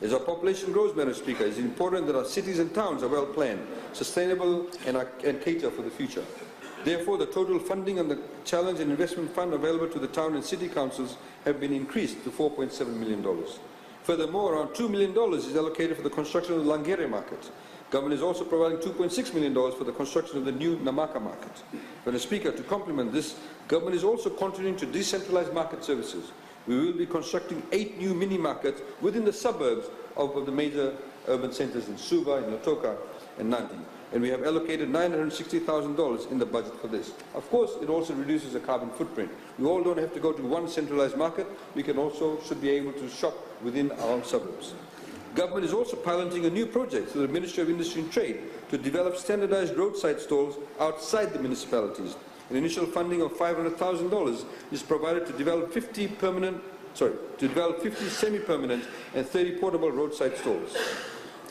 As our population grows, Madam Speaker, it is important that our cities and towns are well planned, sustainable and cater for the future. Therefore, the total funding on the Challenge and Investment Fund available to the town and city councils have been increased to $4.7 million. Furthermore, around $2 million is allocated for the construction of the Langere market. Government is also providing $2.6 million for the construction of the new Namaka market. Madam Speaker, to complement this, Government is also continuing to decentralize market services. We will be constructing 8 new mini-markets within the suburbs of the major urban centres in Suva, in Lautoka and Nandi. And we have allocated $960,000 in the budget for this. Of course, it also reduces the carbon footprint. We all don't have to go to one centralized market. We can also should be able to shop within our own suburbs. Government is also piloting a new project through the Ministry of Industry and Trade to develop standardized roadside stalls outside the municipalities. An initial funding of $500,000 is provided to develop 50 semi-permanent and 30 portable roadside stalls.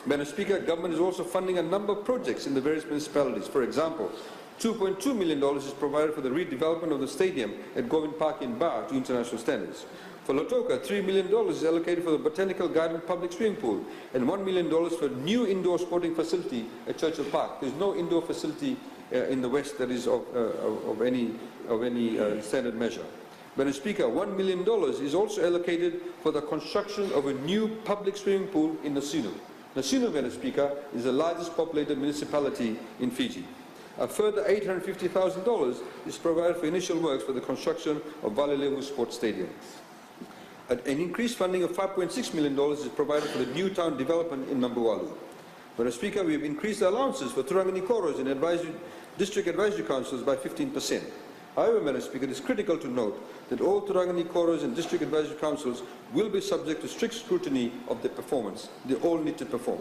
Madam Speaker, Government is also funding a number of projects in the various municipalities. For example, $2.2 million is provided for the redevelopment of the stadium at Govind Park in Ba to international standards. For Lautoka, $3 million is allocated for the Botanical Garden public swimming pool and $1 million for a new indoor sporting facility at Churchill Park. There is no indoor facility in the West that is of any standard measure. Madam Speaker, $1 million is also allocated for the construction of a new public swimming pool in Nasinu. Nasinu, Madam Speaker, is the largest populated municipality in Fiji. A further $850,000 is provided for initial works for the construction of Valilevu Sports Stadium. An increased funding of $5.6 million is provided for the new town development in Nambuwalu. Madam Speaker, we have increased the allowances for Turangani Koros and district advisory councils by 15%. However, Madam Speaker, it is critical to note that all Turangani Koros and district advisory councils will be subject to strict scrutiny of their performance. They all need to perform.